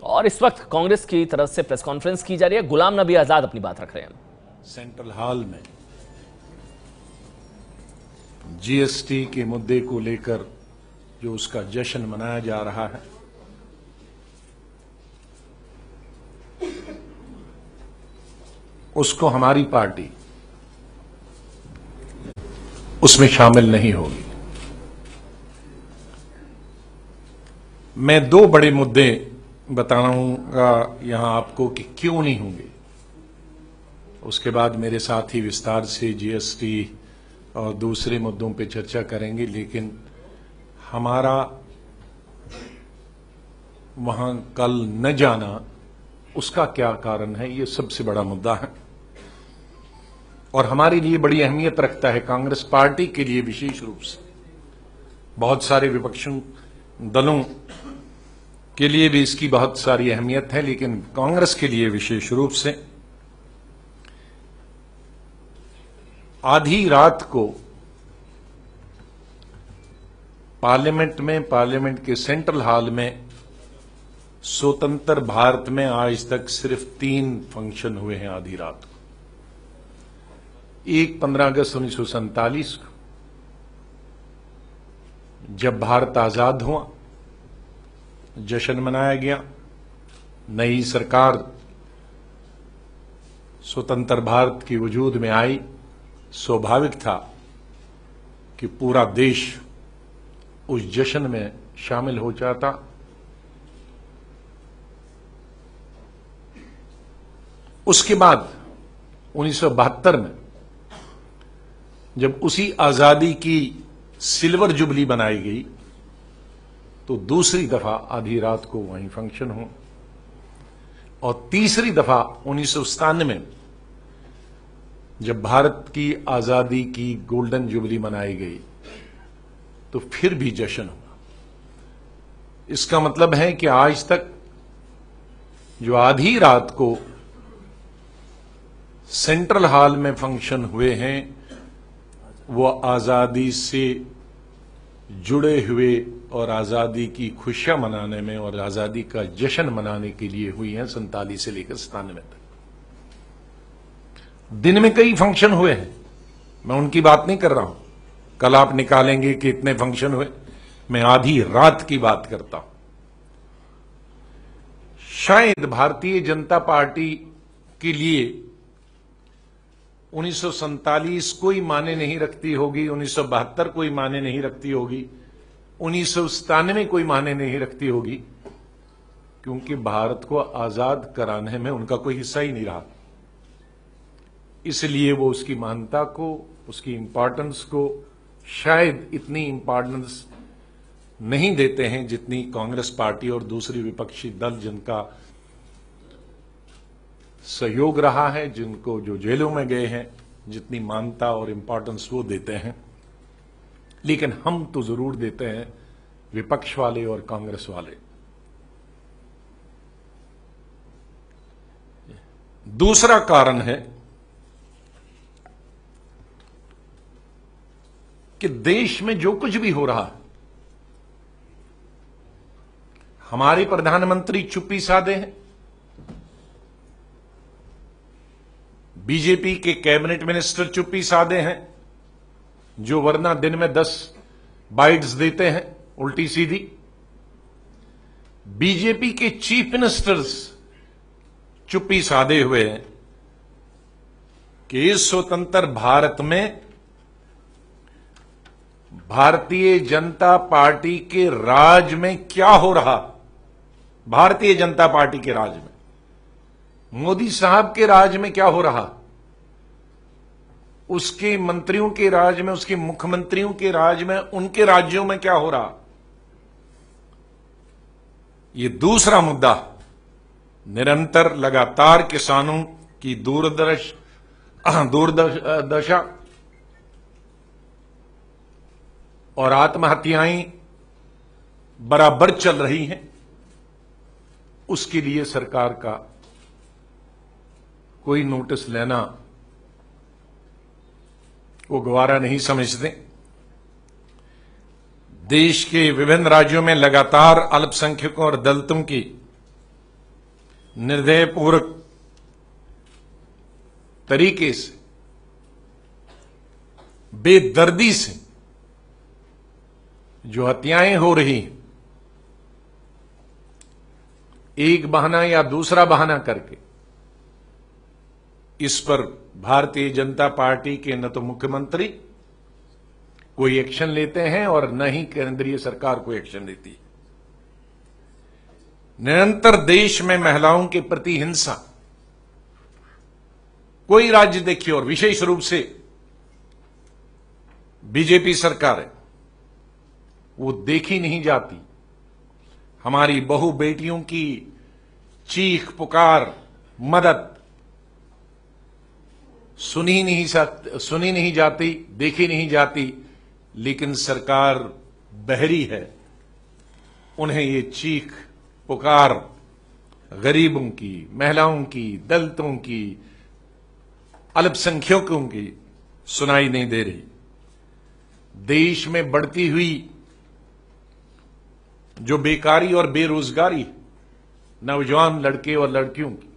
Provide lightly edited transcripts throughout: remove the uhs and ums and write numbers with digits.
और इस वक्त कांग्रेस की तरफ से प्रेस कॉन्फ्रेंस की जा रही है। गुलाम नबी आजाद अपनी बात रख रहे हैं। सेंट्रल हॉल में जीएसटी के मुद्दे को लेकर जो उसका जश्न मनाया जा रहा है, उसको हमारी पार्टी उसमें शामिल नहीं होगी। मैं दो बड़े मुद्दे बताऊंगा यहां आपको कि क्यों नहीं होंगे। उसके बाद मेरे साथी विस्तार से जीएसटी और दूसरे मुद्दों पे चर्चा करेंगे, लेकिन हमारा वहां कल न जाना, उसका क्या कारण है, ये सबसे बड़ा मुद्दा है और हमारे लिए बड़ी अहमियत रखता है। कांग्रेस पार्टी के लिए विशेष रूप से, बहुत सारे विपक्षी दलों के लिए भी इसकी बहुत सारी अहमियत है, लेकिन कांग्रेस के लिए विशेष रूप से आधी रात को पार्लियामेंट के सेंट्रल हॉल में स्वतंत्र भारत में आज तक सिर्फ 3 फंक्शन हुए हैं आधी रात को। एक 15 अगस्त 1947 को, जब भारत आजाद हुआ, जश्न मनाया गया। नई सरकार स्वतंत्र भारत की वजूद में आई। स्वाभाविक था कि पूरा देश उस जश्न में शामिल हो जाता। उसके बाद 1972 में जब उसी आजादी की सिल्वर जुबली बनाई गई, तो दूसरी दफा आधी रात को वहीं फंक्शन हो, और तीसरी दफा 1997 में जब भारत की आजादी की गोल्डन जुबली मनाई गई, तो फिर भी जश्न हुआ। इसका मतलब है कि आज तक जो आधी रात को सेंट्रल हॉल में फंक्शन हुए हैं, वो आजादी से जुड़े हुए और आजादी की खुशियां मनाने में और आजादी का जश्न मनाने के लिए हुई हैं। 47 से लेकर 97 तक दिन में कई फंक्शन हुए हैं, मैं उनकी बात नहीं कर रहा हूं। कल आप निकालेंगे कि इतने फंक्शन हुए, मैं आधी रात की बात करता हूं। शायद भारतीय जनता पार्टी के लिए 1947 कोई माने नहीं रखती होगी, 1972 कोई माने नहीं रखती होगी, 1997 कोई माने नहीं रखती होगी, क्योंकि भारत को आजाद कराने में उनका कोई हिस्सा ही नहीं रहा। इसलिए वो उसकी मान्यता को, उसकी इंपॉर्टेंस को शायद इतनी इंपॉर्टेंस नहीं देते हैं जितनी कांग्रेस पार्टी और दूसरी विपक्षी दल जिनका सहयोग रहा है, जिनको जो जेलों में गए हैं, जितनी मान्यता और इंपॉर्टेंस वो देते हैं। लेकिन हम तो जरूर देते हैं, विपक्ष वाले और कांग्रेस वाले। दूसरा कारण है कि देश में जो कुछ भी हो रहा है, हमारे प्रधानमंत्री चुप्पी साधे हैं, बीजेपी के कैबिनेट मिनिस्टर चुप्पी साधे हैं, जो वरना दिन में 10 बाइट्स देते हैं उल्टी सीधी। बीजेपी के चीफ मिनिस्टर्स चुप्पी साधे हुए हैं कि इस स्वतंत्र भारत में भारतीय जनता पार्टी के राज में क्या हो रहा, भारतीय जनता पार्टी के राज में, मोदी साहब के राज में क्या हो रहा, उसके मंत्रियों के राज में, उसके मुख्यमंत्रियों के राज में, उनके राज्यों में क्या हो रहा। ये दूसरा मुद्दा निरंतर लगातार किसानों की दुर्दशा और आत्महत्याएं बराबर चल रही हैं। उसके लिए सरकार का कोई नोटिस लेना वो गवारा नहीं समझते। देश के विभिन्न राज्यों में लगातार अल्पसंख्यकों और दलितों की निर्दयपूर्वक तरीके से, बेदर्दी से जो हत्याएं हो रही हैं, एक बहाना या दूसरा बहाना करके, इस पर भारतीय जनता पार्टी के न तो मुख्यमंत्री कोई एक्शन लेते हैं और न ही केंद्रीय सरकार कोई एक्शन लेती है। निरंतर देश में महिलाओं के प्रति हिंसा, कोई राज्य देखिए, और विशेष रूप से बीजेपी सरकार है, वो देखी नहीं जाती। हमारी बहु बेटियों की चीख पुकार, मदद सुनी नहीं जाती, देखी नहीं जाती, लेकिन सरकार बहरी है। उन्हें ये चीख पुकार गरीबों की, महिलाओं की, दलितों की, अल्पसंख्यकों की सुनाई नहीं दे रही। देश में बढ़ती हुई जो बेकारी और बेरोजगारी, नौजवान लड़के और लड़कियों की,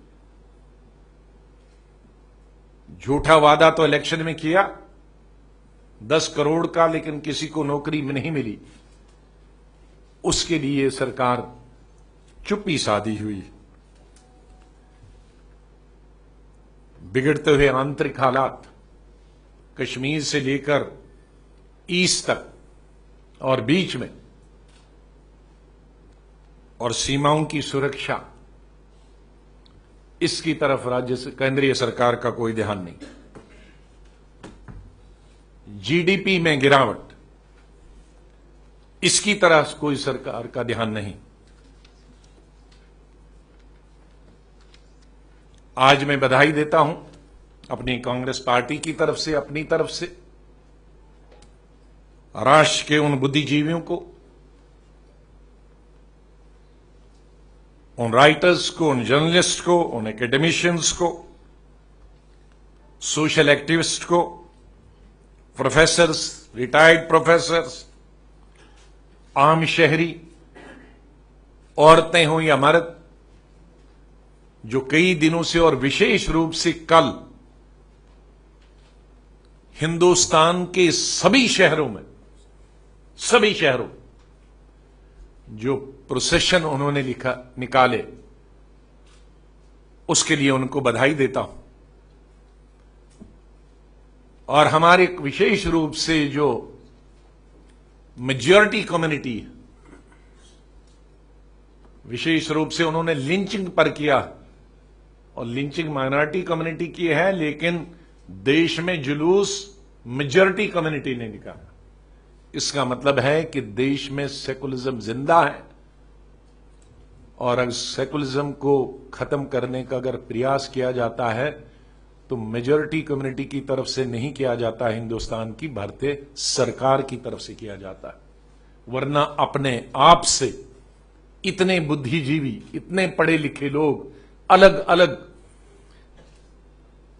झूठा वादा तो इलेक्शन में किया 10 करोड़ का, लेकिन किसी को नौकरी में नहीं मिली, उसके लिए सरकार चुप्पी साधी हुई। बिगड़ते हुए आंतरिक हालात, कश्मीर से लेकर ईस्ट तक और बीच में, और सीमाओं की सुरक्षा, इसकी तरफ केंद्रीय सरकार का कोई ध्यान नहीं। जीडीपी में गिरावट, इसकी तरफ कोई सरकार का ध्यान नहीं। आज मैं बधाई देता हूं अपनी कांग्रेस पार्टी की तरफ से, अपनी तरफ से राष्ट्र के उन बुद्धिजीवियों को, उन राइटर्स को, उन जर्नलिस्ट को, उन एकेडमिशियंस को, सोशल एक्टिविस्ट को, प्रोफेसर्स, रिटायर्ड प्रोफेसर्स, आम शहरी, औरतें हों या मर्द, जो कई दिनों से और विशेष रूप से कल हिंदुस्तान के सभी शहरों जो प्रोसेशन उन्होंने निकाले, उसके लिए उनको बधाई देता हूं। और हमारे विशेष रूप से जो मेजॉरिटी कम्युनिटी है, विशेष रूप से उन्होंने लिंचिंग पर किया, और लिंचिंग माइनॉरिटी कम्युनिटी की है, लेकिन देश में जुलूस मेजॉरिटी कम्युनिटी ने निकाला। इसका मतलब है कि देश में सेकुलरिज्म जिंदा है, और अगर सेकुलरिज्म को खत्म करने का अगर प्रयास किया जाता है तो मेजॉरिटी कम्युनिटी की तरफ से नहीं किया जाता, हिंदुस्तान की भारतीय सरकार की तरफ से किया जाता है। वरना अपने आप से इतने बुद्धिजीवी, इतने पढ़े लिखे लोग, अलग अलग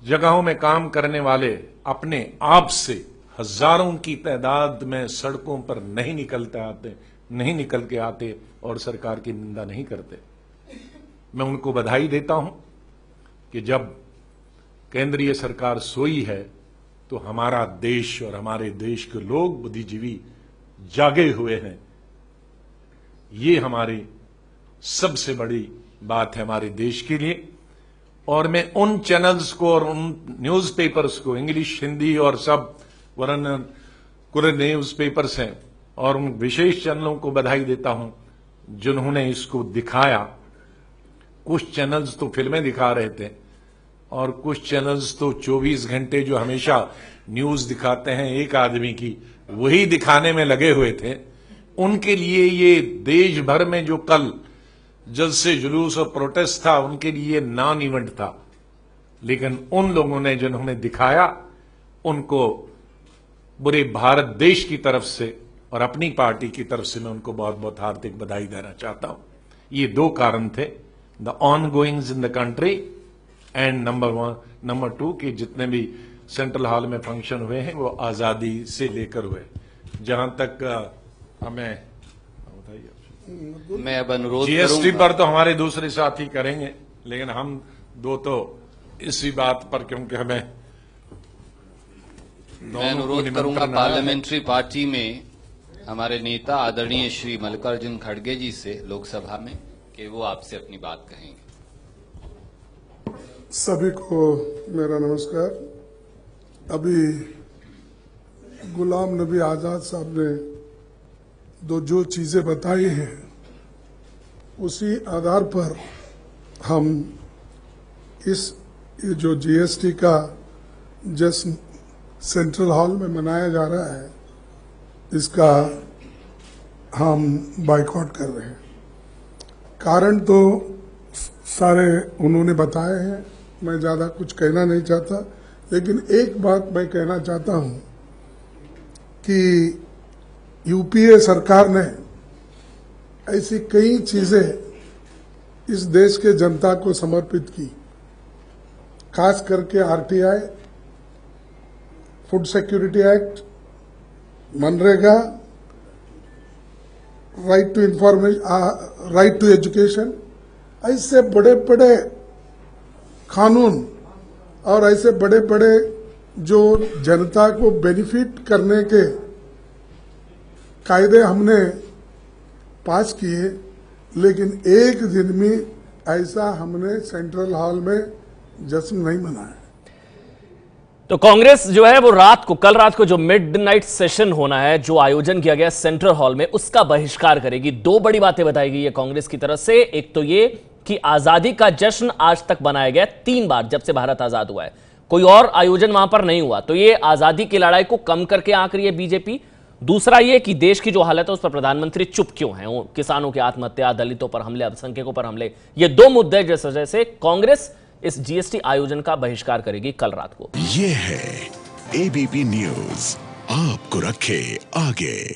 जगहों में काम करने वाले, अपने आप से हजारों की तादाद में सड़कों पर नहीं निकल के आते और सरकार की निंदा नहीं करते। मैं उनको बधाई देता हूं कि जब केंद्रीय सरकार सोई है तो हमारा देश और हमारे देश के लोग, बुद्धिजीवी जागे हुए हैं। ये हमारी सबसे बड़ी बात है हमारे देश के लिए। और मैं उन चैनल्स को और उन न्यूज़पेपर्स को, इंग्लिश, हिंदी और सब वरन पूरे न्यूज़पेपर्स हैं, और उन विशेष चैनलों को बधाई देता हूं जिन्होंने इसको दिखाया। कुछ चैनल्स तो फिल्में दिखा रहे थे, और कुछ चैनल्स तो 24 घंटे जो हमेशा न्यूज़ दिखाते हैं एक आदमी की, वही दिखाने में लगे हुए थे। उनके लिए ये देश भर में जो कल जलसे, जुलूस और प्रोटेस्ट था, उनके लिए नॉन इवेंट था। लेकिन उन लोगों ने जिन्होंने दिखाया, उनको पूरे भारत देश की तरफ से और अपनी पार्टी की तरफ से मैं उनको बहुत बहुत हार्दिक बधाई देना चाहता हूं। ये 2 कारण थे, the on goings in the country and number 2 कि जितने भी सेंट्रल हॉल में फंक्शन हुए हैं वो आजादी से लेकर हुए। जहां तक हमें मैं अब अनुरोध जीएसटी पर तो हमारे दूसरे साथी करेंगे, लेकिन हम दो तो इसी बात पर, क्योंकि हमें मैं अनुरोध करूंगा पार्लियामेंट्री पार्टी में हमारे नेता आदरणीय श्री मल्लिकार्जुन खड़गे जी से लोकसभा में कि वो आपसे अपनी बात कहेंगे। सभी को मेरा नमस्कार। अभी गुलाम नबी आजाद साहब ने जो चीजें बताई हैं उसी आधार पर हम ये जो जीएसटी का जश्न सेंट्रल हॉल में मनाया जा रहा है, इसका हम बायकॉट कर रहे हैं। कारण तो सारे उन्होंने बताए हैं, मैं ज्यादा कुछ कहना नहीं चाहता, लेकिन एक बात मैं कहना चाहता हूं कि यूपीए सरकार ने ऐसी कई चीजें इस देश के जनता को समर्पित की, खास करके RTI, food security act, MNREGA, right to information, right to education, ऐसे बड़े बड़े कानून और ऐसे बड़े बड़े जो जनता को बेनिफिट करने के कायदे हमने पास किए, लेकिन एक दिन में ऐसा हमने सेंट्रल हॉल में जश्न नहीं मनाया। तो कांग्रेस जो है वो कल रात को जो मिडनाइट सेशन होना है, जो आयोजन किया गया सेंट्रल हॉल में, उसका बहिष्कार करेगी। दो बड़ी बातें बताई गई है कांग्रेस की तरफ से। एक तो ये कि आजादी का जश्न आज तक मनाया गया 3 बार, जब से भारत आजाद हुआ है, कोई और आयोजन वहां पर नहीं हुआ, तो ये आजादी की लड़ाई को कम करके आंक रही है बीजेपी। दूसरा ये कि देश की जो हालत है उस पर प्रधानमंत्री चुप क्यों हैं, किसानों की आत्महत्या, दलितों पर हमले, अल्पसंख्यकों पर हमले, ये 2 मुद्दे जिस वजह से कांग्रेस इस जीएसटी आयोजन का बहिष्कार करेगी कल रात को। ये है एबीपी न्यूज, आपको रखे आगे।